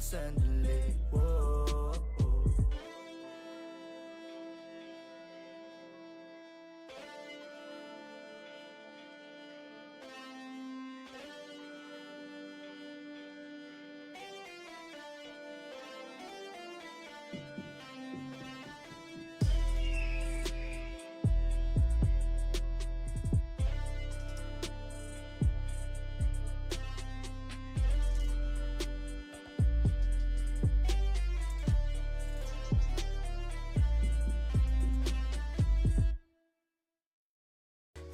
sandali. Whoa.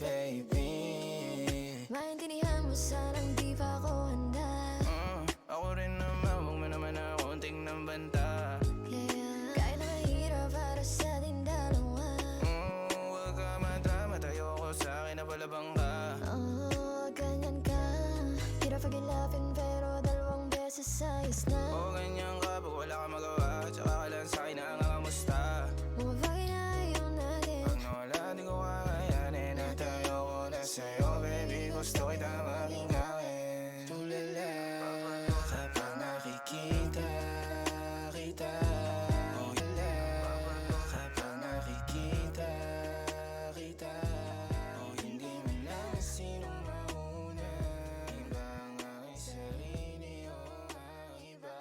Baby, maintindihan mo sanang di pa ako handa. ako rin naman, huwag mo naman akong tingnan banta. Yeah, kahit na mahirap para sa ating dalawa. Huwag ka madrama, tayo ako sa akin na palabang ka. Ganyan ka, hirap pag-ilapin pero dalawang beses ayos na. Ganyan ka, pag wala ka magawa, tsaka ka lang sa'kin na nangangamusta. Mga bagay na ayaw natin, Ano wala, di ko kakayanin at ayoko na sa'yo, baby. Gusto kita maging gawin. Tulala kapag nakikita kita. Tulala kapag nakikita kita. Hindi man lang sinong mauna. Iba ang aking sarili o ang iba.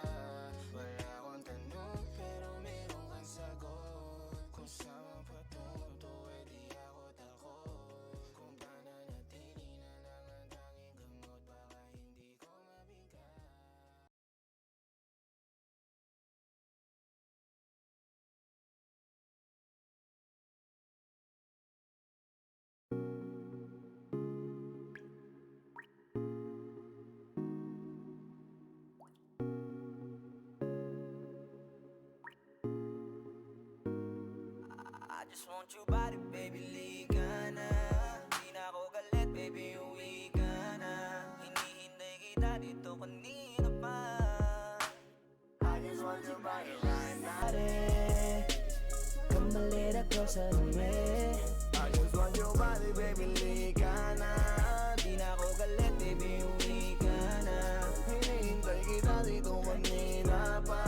Wala akong tanong pero meron kang sagot. Kung saan patungo, di ako takot. Kung pananatili na lang ang tanging gamot, baka hindi ko mabigat. I just want your body, baby, liga na. Di na ako galit, baby, uwi ka na. Hinihintay kita dito kanina pa. I just want your body right now. Come a little closer to me. I just want your body, baby, liga na. Di na ako galit, baby, uwi ka na. Hinihintay kita dito kanina pa.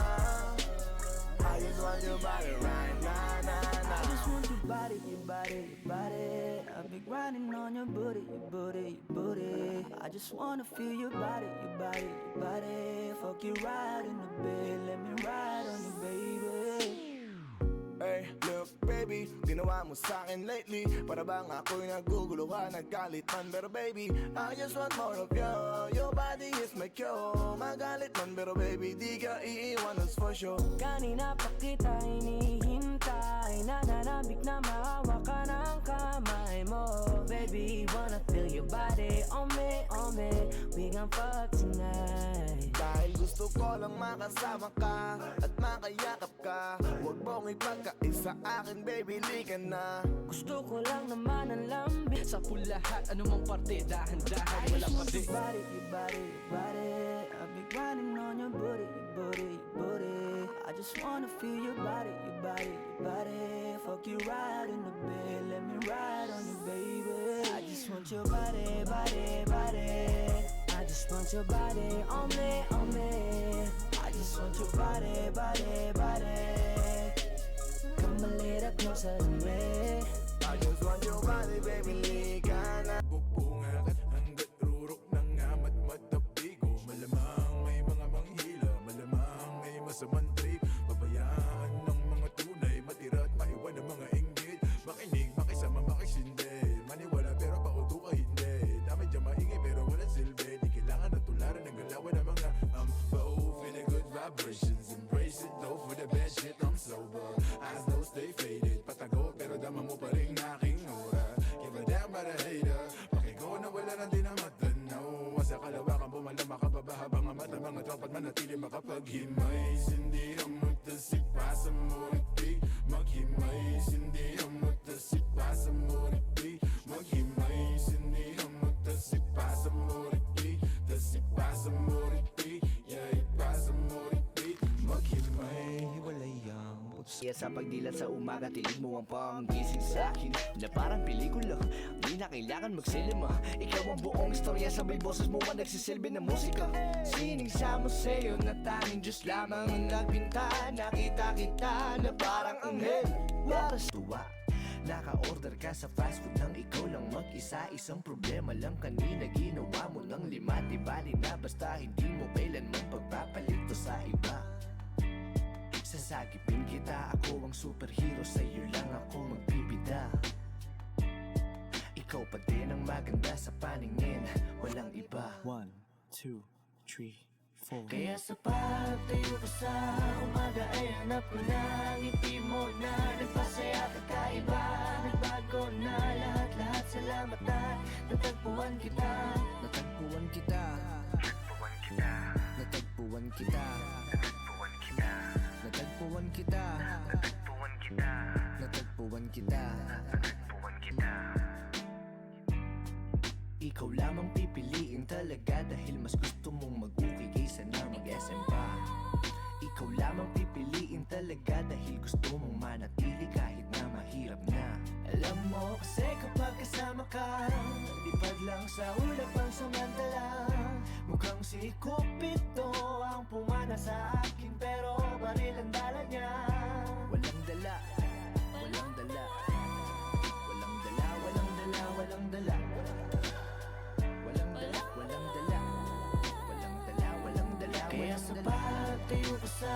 I just want your body right now, I just want your body, your body, your body. I've been grinding on your booty, your booty, your booty. I just wanna feel your body, your body, your body. Fuck you right in the bed, let me ride on you, baby. Hey, look baby, ginawa mo sa'kin lately. Para bang ako'y naguguluhan, naggalit man. Pero baby, I just want more of you. Your body is my cure. Magalit man pero baby, di ka iiwan, that's for sure. Kanina pa kita hinihintay, nananabik na mahawa ka ng kamay mo. Baby, wanna feel your body on me. We gon' fuck tonight. Dahil gusto ko lang makasama ka at makayakap ka. Huwag mong ipagkaisa akin, baby, lika na. Gusto ko lang naman ang lambing sa lahat, anumang parte, dahan-dahan, I walang just want pati. your body, your body, your body. I've been grinding on your booty, your booty, your booty. I just wanna feel your body, your body, your body. Fuck you right in the bed, let me ride on you, baby. I just want your body, body, body. I just want your body on me. I just want your body, body, body. Come a little closer to me. I just want your body, baby, lika na. Bubungat hanggat rurok ng amat matabigo. Malamang may mga manghila, malamang may masamang trip. Babayaan ng mga tunay, matira at maiwan ng mga inggit. Makinig, makisama, makisindi. Maniwala pero pauto ka hindi. Dami dyan maingay pero walang silbi. Di kailangan na tularan ng galawan ng mga feeling good vibrations. Embrace it though for the bad shit, I'm sober. Eyes though stay faded. Patago pero dama mo pa rin aking aura. Give a damn about a hater. Pakigo na wala nang di na matanaw. Sa kalawakan pumalama ka pa ba habang ang mata mga tropa't manatili makapaghimay. Sindi ang mutasik pa sa muriti. Maghimay. Sindi ang mutasik pa sa muriti. Maghimay. Sindi ang mutasik pa sa muriti. Tasik pa sa muriti. Yeah, pa sa muriti. Maghimay. Hiwalay ang sa pagdilat sa umaga, tinig mo ang panggising sa akin na parang pelikula. Di Di na kailangan magsilima. Ikaw ang buong istorya, sabay boses mo ang nagsisilbi ng musika. Sining mo sa'yo na tanging Diyos lamang ang nagpinta. Nakita kita na parang anghel. Waras tuwa, naka-order ka sa fast food nang ikaw lang mag-isa. Isang problema lang kanina, ginawa mo ng 5. Di bali na basta hindi mo kailanman pagpapalito sa iba. Sasagipin kita, ako ang superhero, sa'yo lang ako magbibida. Ikaw pa din ang maganda sa paningin, walang iba. 1, 2, 3, 4. Kaya sa pagtayo ko sa umaga ay hanap ko na ngiti mo na nagpasaya kakaiba. Nagbago na lahat-lahat, salamat at natagpuan kita. Natagpuan kita, natagpuan kita, natagpuan kita, natagpuan kita. Ikaw lamang pipiliin talaga dahil mas gusto mong mag-uki kaysa na mag-SM pa. Ikaw lamang pipiliin talaga dahil gusto mong manatili kahit na mahirap na. Alam mo kasi kapag kasama ka, lipad lang sa ulap ang samantala. Mukhang si Cupido ang pumana sa akin pero baril ang dala niya. Walang dala, walang dala, walang dala, walang dala, walang dala. Walang dala, walang dala, walang dala, walang dala. Kaya sa pagtayo ko sa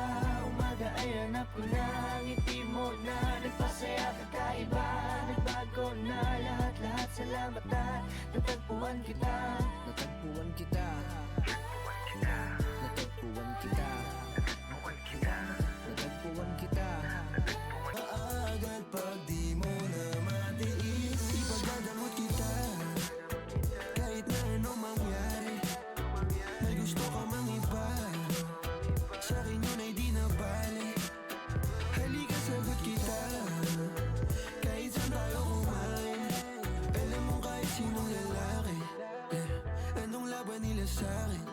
umaga ay hanap ko na ngiti mo na nagpasaya kakaiba. Nagbago na lahat-lahat, salamat at natagpuan kita. Natagpuan kita, natagpuan kita, natagpuan kita. Agad pag di mo na matiis, ipagdadamot kita. Kahit na anong mangyari, may gusto ka mang iba. Sa'kin yun ay di na bali. Halika sagot kita, kahit saan tayo kumain. Alam mo kahit sinong lalaki, anong laban nila sa'kin.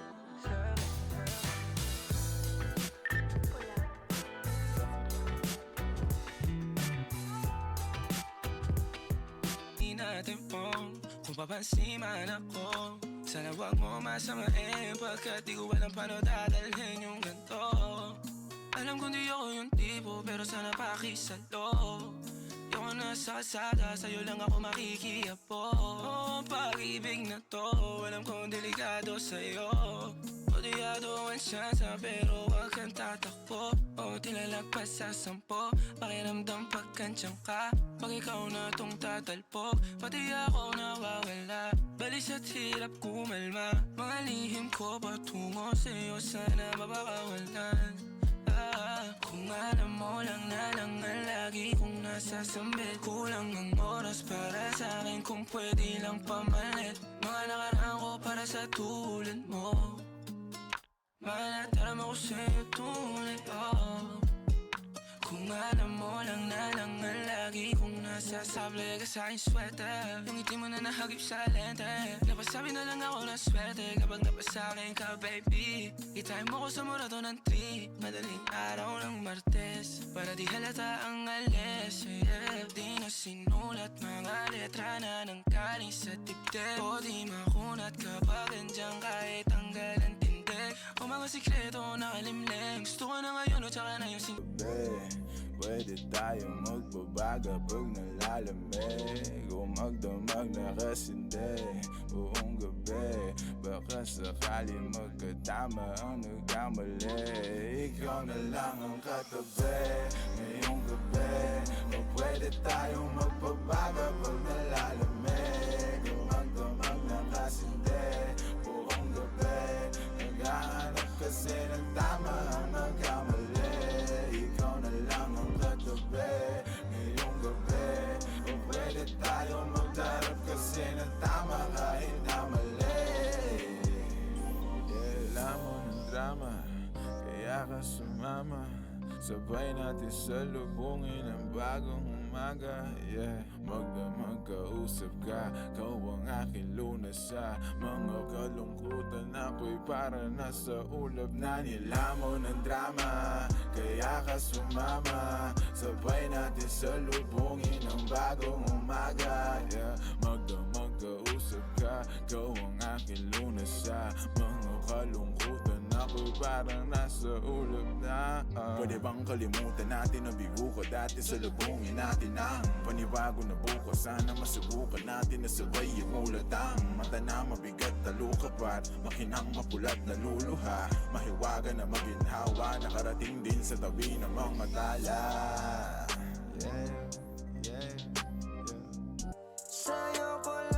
Natin pong kung papansin man ako, sana wag mo masamain pagkat di ko alam paano dadalhin yung ganito. Alam kong di ako yung tipo pero sana pakisalo. Di ako nasa kalsada, sa'yo lang ako makikiapo. Oh, pag-ibig na to, alam kong delikado sa'yo. Kodiyado ang siyansa pero wag kang tatakbo. O tilalagpas sa 10, pakiramdam pagkansyang ka. Pag ikaw na tong tatalpo, pati ako nawawala. Balis at hirap kumalma, mga lihim ko patungo sa'yo sana mapakawalan. Kung alam mo lang na lang ang lagi kong nasasambit. Kulang ang oras para sa'kin kung pwede lang pamalit. Mga nakaraan ko para sa tulad mo, manataram ako sa'yo tunay, oh. Kung alam mo lang na lang ang lagi kong nasasable ka sa'king sweater. Yung ngiti mo na nahagip sa lente, napasabi na lang ako na swerte kapag napasakin ka, baby. Itime mo ko sa murato ng 3, madaling araw ng Martes, para di halata ang alis, yeah. Di na sinulat mga letra na nang galing sa dibdib, o di makunat kapag andyan kahit tanggal ang tindig. O mga sikreto na kalimlim, gusto ko na ngayon o tsaka na yung Pwede tayong magbabaga pag nalalamig, o magdamag na kasindi buong gabi. Baka sakali magkatama ang nagkamali. Ikaw na lang ang katabi ngayong gabi. O pwede tayong magbabaga pag nalalamig, o magdamag na kasindi buong gabi. Naghahanap kasi ng tama ang nagkamali. Ikaw na lang ang katabi ngayong gabi. O pwede tayo magdarap kasi ng tama kahit na mali. Alam mo ng drama, kaya ka sumama. Sabay natin salubungin ang bagong umaga, yeah. Magdamag kausap ka, kau ang aking lunas sa mga kalungkutan. Ako'y para nasa ulap na nilamon ng drama, kaya ka sumama. Sabay natin salubungin ang bagong umaga, yeah. Magdamag sa kagawang aking lunas sa mga kalungkutan. Ako'y parang nasa ulap na Pwede bang kalimutan natin ang bigo ko dati sa lubungin natin ang panibago na bukas. Sana masubukan natin na sabay imulat ang mata na mabigat na lukapat, makinang mapulat na luluha, mahiwaga na maginhawa, nakarating din sa tabi ng mga tala. Sa'yo ko